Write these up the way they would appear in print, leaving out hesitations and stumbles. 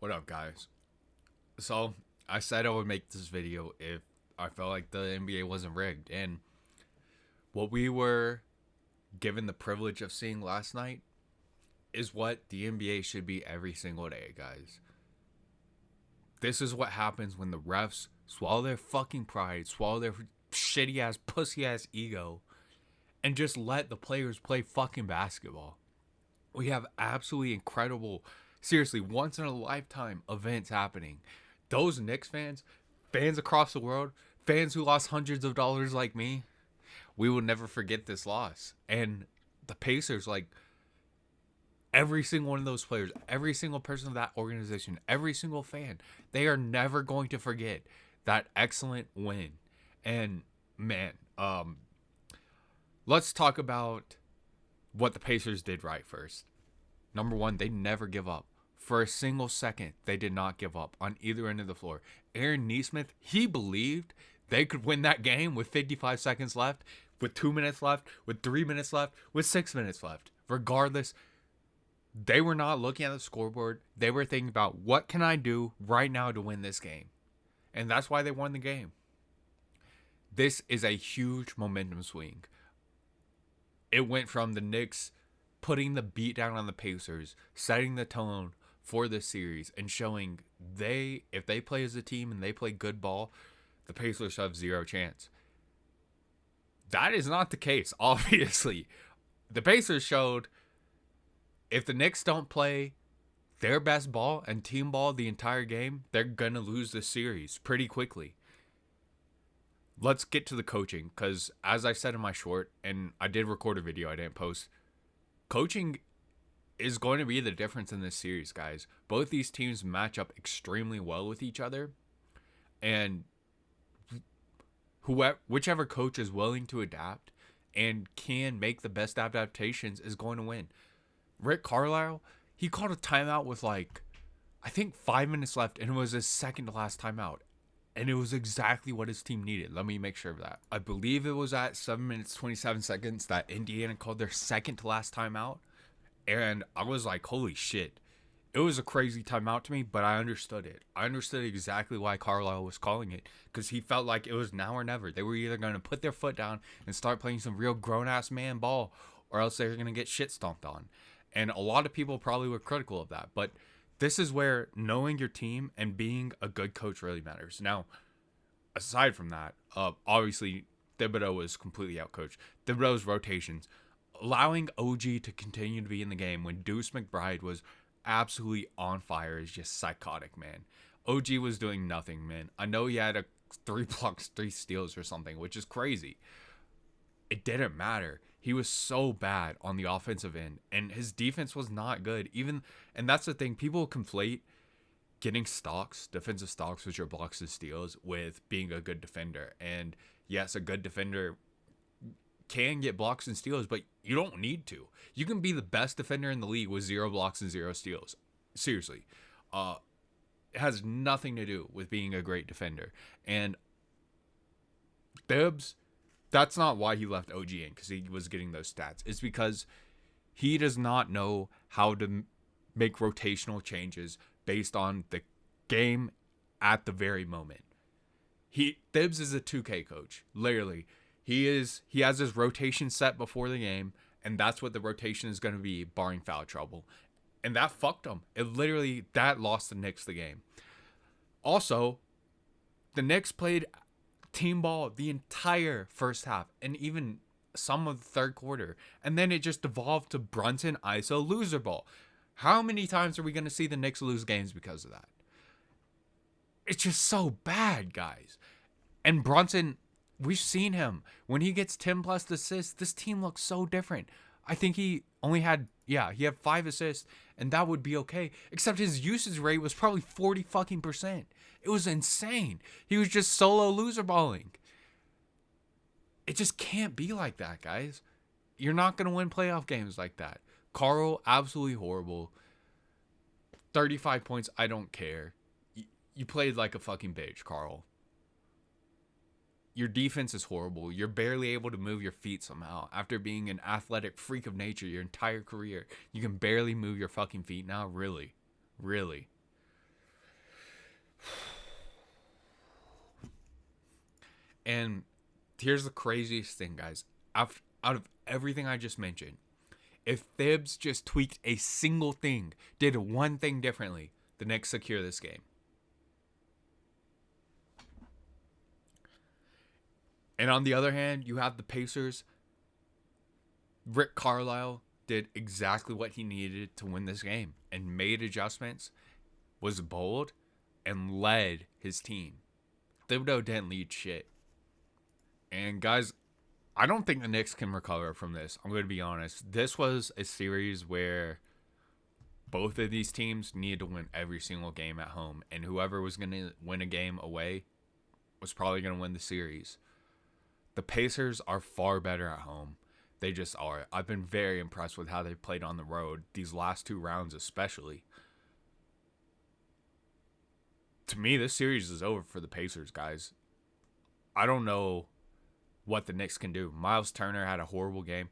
What up, guys? So, I said I would make this video if I felt like the NBA wasn't rigged. And what we were given the privilege of seeing last night is what the NBA should be every single day, guys. This is what happens when the refs swallow their fucking pride, swallow their shitty ass, pussy ass ego, and just let the players play fucking basketball. We have absolutely incredible, seriously, once in a lifetime events happening. Those Knicks fans, fans across the world, fans who lost hundreds of dollars like me, we will never forget this loss. And the Pacers, like every single one of those players, every single person of that organization, every single fan, they are never going to forget that excellent win. And man, let's talk about what the Pacers did right first. Number one, they never give up. For a single second, they did not give up on either end of the floor. Aaron Nesmith, he believed they could win that game with 55 seconds left, with 2 minutes left, with 3 minutes left, with 6 minutes left. Regardless, they were not looking at the scoreboard. They were thinking about what can I do right now to win this game? And that's why they won the game. This is a huge momentum swing. It went from the Knicks putting the beat down on the Pacers, setting the tone for this series, and showing if they play as a team and they play good ball, the Pacers have zero chance. That is not the case, obviously. The Pacers showed if the Knicks don't play their best ball and team ball the entire game, they're going to lose this series pretty quickly. Let's get to the coaching, because as I said in my short, and I did record a video I didn't post, coaching is going to be the difference in this series, guys. Both these teams match up extremely well with each other, and whichever coach is willing to adapt and can make the best adaptations is going to win. Rick Carlisle, he called a timeout with I think 5 minutes left, and it was his second to last timeout. And it was exactly what his team needed. Let me make sure of that. I believe it was at 7 minutes, 27 seconds that Indiana called their second to last timeout. And I was like, holy shit. It was a crazy timeout to me, but I understood it. I understood exactly why Carlisle was calling it. Because he felt like it was now or never. They were either going to put their foot down and start playing some real grown-ass man ball, or else they were going to get shit stomped on. And a lot of people probably were critical of that. But this is where knowing your team and being a good coach really matters. Now, aside from that, obviously, Thibodeau was completely outcoached. Thibodeau's rotations, allowing OG to continue to be in the game when Deuce McBride was absolutely on fire is just psychotic, man. OG was doing nothing, man. I know he had 3 blocks, 3 steals or something, which is crazy. It didn't matter. He was so bad on the offensive end, and his defense was not good. And that's the thing, people conflate getting stocks, defensive stocks, which are blocks and steals, with being a good defender. And yes, a good defender can get blocks and steals, but you don't need to. You can be the best defender in the league with 0 blocks and 0 steals. Seriously. It has nothing to do with being a great defender. And Thibbs, that's not why he left OG in, because he was getting those stats. It's because he does not know how to make rotational changes based on the game at the very moment. Thibbs is a 2K coach, literally. He has his rotation set before the game, and that's what the rotation is going to be, barring foul trouble. And that fucked him. That lost the Knicks the game. Also, the Knicks played team ball the entire first half and even some of the third quarter, and then it just devolved to Brunson ISO loser ball. How many times are we going to see the Knicks lose games because of that? It's just so bad, guys. And Brunson, we've seen him when he gets 10 plus assists, this team looks so different. I think he had 5 assists, and that would be okay, except his usage rate was probably 40%. It was insane. He was just solo loser balling. It just can't be like that, guys. You're not going to win playoff games like that. Carl, absolutely horrible. 35 points, I don't care. You played like a fucking bitch, Carl. Your defense is horrible. You're barely able to move your feet somehow. After being an athletic freak of nature your entire career, you can barely move your fucking feet now? Really? Really? And here's the craziest thing, guys. Out of everything I just mentioned, if Thibbs just tweaked a single thing, did one thing differently, the Knicks secure this game. And on the other hand, you have the Pacers. Rick Carlisle did exactly what he needed to win this game and made adjustments, was bold, and led his team. Thibodeau didn't lead shit. And guys, I don't think the Knicks can recover from this. I'm going to be honest. This was a series where both of these teams needed to win every single game at home. And whoever was going to win a game away was probably going to win the series. The Pacers are far better at home. They just are. I've been very impressed with how they played on the road, these last 2 rounds especially. To me, this series is over for the Pacers, guys. I don't know what the Knicks can do. Miles Turner had a horrible game.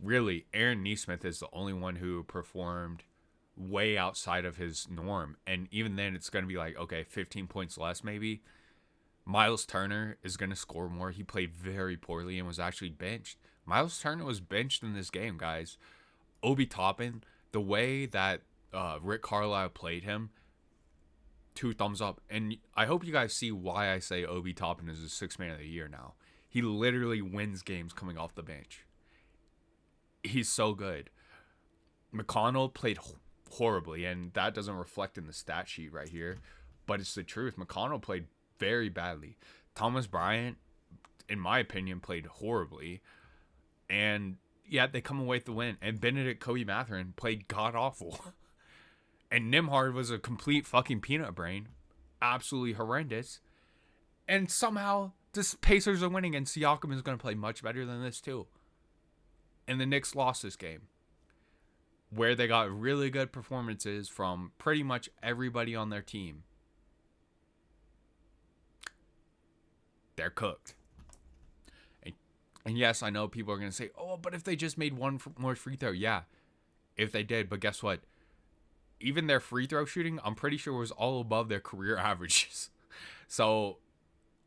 Really, Aaron Nesmith is the only one who performed way outside of his norm. And even then, it's going to be like, okay, 15 points less maybe. Miles Turner is going to score more. He played very poorly and was actually benched. Miles Turner was benched in this game, guys. Obi Toppin, the way that Rick Carlisle played him, 2 thumbs up. And I hope you guys see why I say Obi Toppin is the 6th man of the year now. He literally wins games coming off the bench. He's so good. McConnell played horribly, and that doesn't reflect in the stat sheet right here, but it's the truth. McConnell played very badly. Thomas Bryant, in my opinion, played horribly. And yet they come away with the win. And Benedict Kobe Mathurin played god-awful. And Nembhard was a complete fucking peanut brain. Absolutely horrendous. And somehow the Pacers are winning, and Siakam is going to play much better than this too. And the Knicks lost this game, where they got really good performances from pretty much everybody on their team. They're cooked. And yes, I know people are going to say, oh, but if they just made one more free throw. Yeah, if they did. But guess what? Even their free throw shooting, I'm pretty sure was all above their career averages. So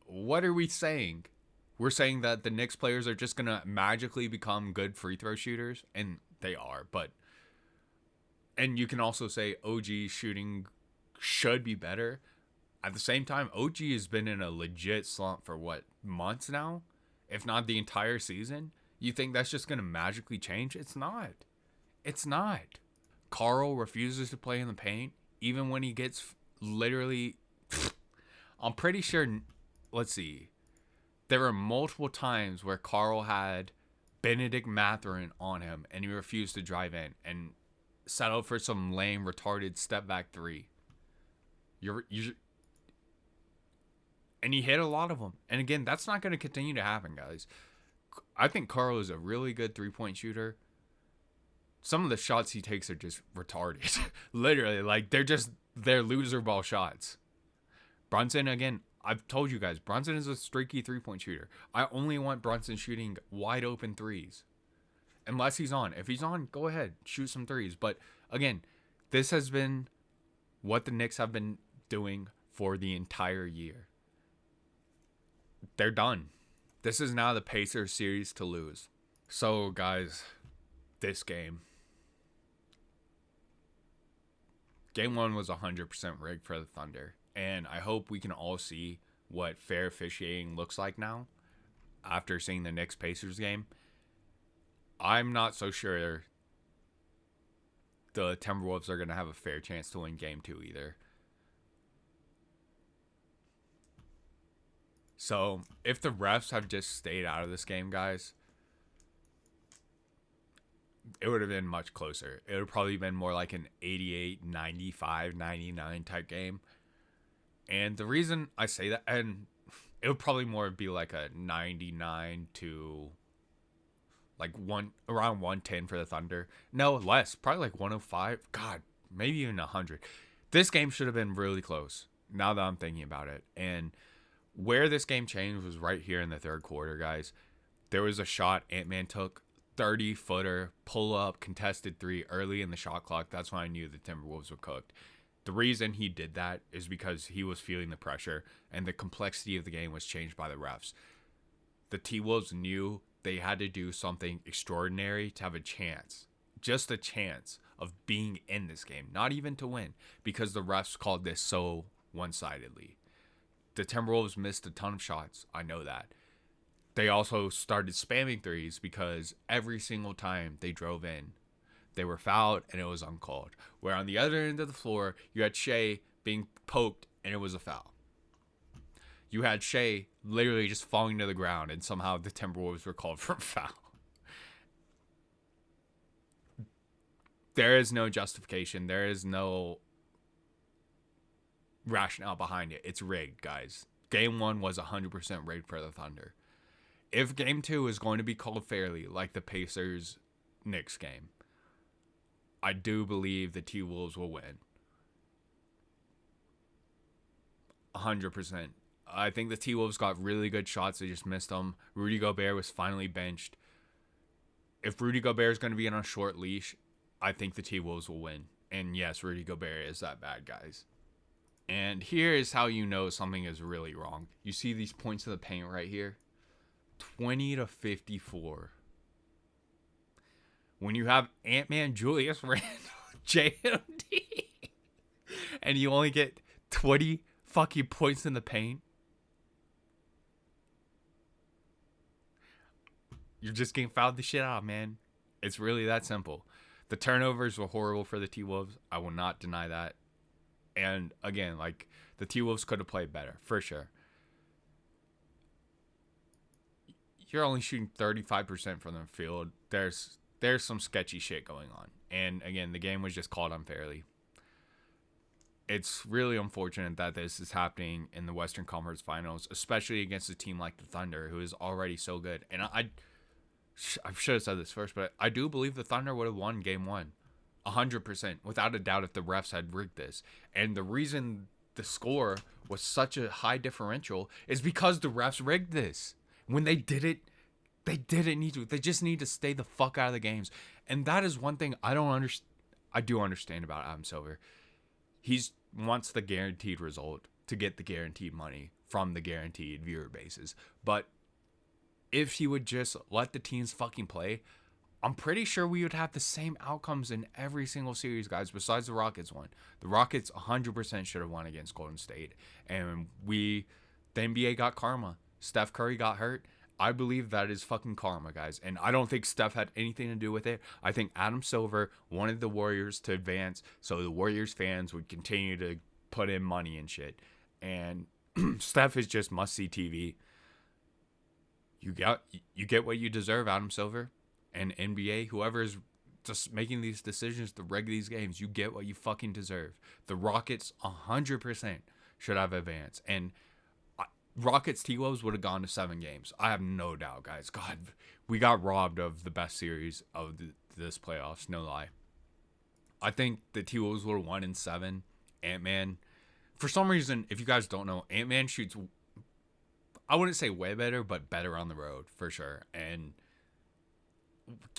what are we saying? We're saying that the Knicks players are just going to magically become good free throw shooters. And they are. And you can also say OG shooting should be better. At the same time, OG has been in a legit slump for what, months now? If not the entire season? You think that's just going to magically change? It's not. It's not. Carl refuses to play in the paint, even when he gets literally... I'm pretty sure... Let's see. There were multiple times where Carl had Benedict Mathurin on him, and he refused to drive in and settled for some lame, retarded step-back 3. And he hit a lot of them. And again, that's not going to continue to happen, guys. I think Carl is a really good 3-point shooter. Some of the shots he takes are just retarded. Literally, like, they're loser ball shots. Brunson, again, I've told you guys, Brunson is a streaky 3-point shooter. I only want Brunson shooting wide open threes. Unless he's on. If he's on, go ahead, shoot some threes. But again, this has been what the Knicks have been doing for the entire year. They're done. This is now the Pacers series to lose. So, guys, this game. Game 1 was 100% rigged for the Thunder. And I hope we can all see what fair officiating looks like now after seeing the Knicks Pacers game. I'm not so sure the Timberwolves are going to have a fair chance to win game 2 either. So, if the refs have just stayed out of this game, guys, it would have been much closer. It would have probably been more like an 88, 95, 99 type game. And the reason I say that, and it would probably more be like a 99 to like around 110 for the Thunder. No, less. Probably like 105. God, maybe even 100. This game should have been really close, now that I'm thinking about it. And where this game changed was right here in the third quarter, guys. There was a shot Ant-Man took, 30-footer, pull-up, contested 3 early in the shot clock. That's when I knew the Timberwolves were cooked. The reason he did that is because he was feeling the pressure, and the complexity of the game was changed by the refs. the T-Wolves knew they had to do something extraordinary to have a chance, just a chance of being in this game, not even to win, because the refs called this so one-sidedly. The Timberwolves missed a ton of shots. I know that. They also started spamming threes because every single time they drove in, they were fouled and it was uncalled. Where on the other end of the floor, you had Shea being poked and it was a foul. You had Shea literally just falling to the ground and somehow the Timberwolves were called for a foul. There is no justification. There is no rationale behind it. It's rigged, guys. Game 1 was 100% rigged for the Thunder. If Game 2 is going to be called fairly, like the Pacers Knicks game, I do believe the T-Wolves will win. 100%. I think the T-Wolves got really good shots. They just missed them. Rudy Gobert was finally benched. If Rudy Gobert is going to be on a short leash, I think the T-Wolves will win. And yes, Rudy Gobert is that bad, guys. And here is how you know something is really wrong. You see these points in the paint right here? 20-54. When you have Ant-Man, Julius Randle, JMD, and you only get 20 fucking points in the paint, you're just getting fouled the shit out, man. It's really that simple. The turnovers were horrible for the T-Wolves. I will not deny that. And again, like, the T-Wolves could have played better, for sure. You're only shooting 35% from the field. There's some sketchy shit going on. And again, the game was just called unfairly. It's really unfortunate that this is happening in the Western Conference Finals, especially against a team like the Thunder, who is already so good. And I should have said this first, but I do believe the Thunder would have won Game 1. 100%, without a doubt, if the refs had rigged this. And the reason the score was such a high differential is because the refs rigged this. When they did it, they didn't need to. They just need to stay the fuck out of the games. And that is one thing I do understand about Adam Silver. He wants the guaranteed result to get the guaranteed money from the guaranteed viewer bases. But if he would just let the teams fucking play, I'm pretty sure we would have the same outcomes in every single series, guys, besides the Rockets one. The Rockets 100% should have won against Golden State. And the NBA got karma. Steph Curry got hurt. I believe that is fucking karma, guys. And I don't think Steph had anything to do with it. I think Adam Silver wanted the Warriors to advance so the Warriors fans would continue to put in money and shit. And Steph is just must-see TV. You get what you deserve, Adam Silver. And NBA, whoever is just making these decisions to rig these games, you get what you fucking deserve. The Rockets 100% should have advanced. And Rockets T-Wolves would have gone to 7 games. I have no doubt, guys. God, we got robbed of the best series of this playoffs, no lie. I think the T-Wolves would have won in 7. Ant-Man, for some reason, if you guys don't know, Ant-Man shoots, I wouldn't say way better, but better on the road, for sure. And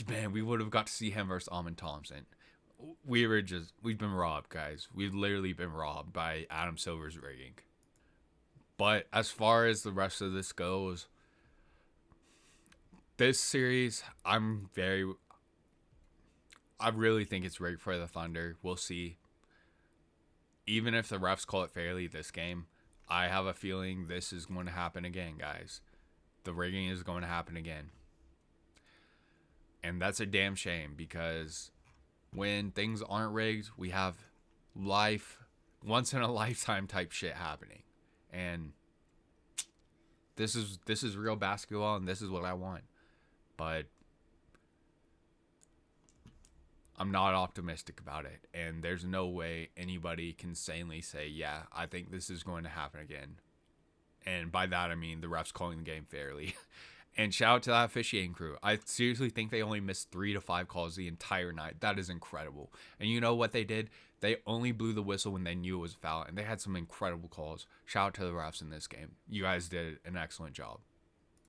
man, we would have got to see him versus Amon Thompson. We've been robbed, guys. We've literally been robbed by Adam Silver's rigging. But as far as the rest of this goes, this series, I really think it's rigged for the Thunder. We'll see. Even if the refs call it fairly this game, I have a feeling this is going to happen again, guys. The rigging is going to happen again. And that's a damn shame, because when things aren't rigged, we have once in a lifetime type shit happening. And this is real basketball, and this is what I want. But I'm not optimistic about it. And there's no way anybody can sanely say, yeah, I think this is going to happen again. And by that, I mean the refs calling the game fairly. And shout out to that officiating crew. I seriously think they only missed 3 to 5 calls the entire night. That is incredible. And you know what they did? They only blew the whistle when they knew it was a foul. And they had some incredible calls. Shout out to the refs in this game. You guys did an excellent job.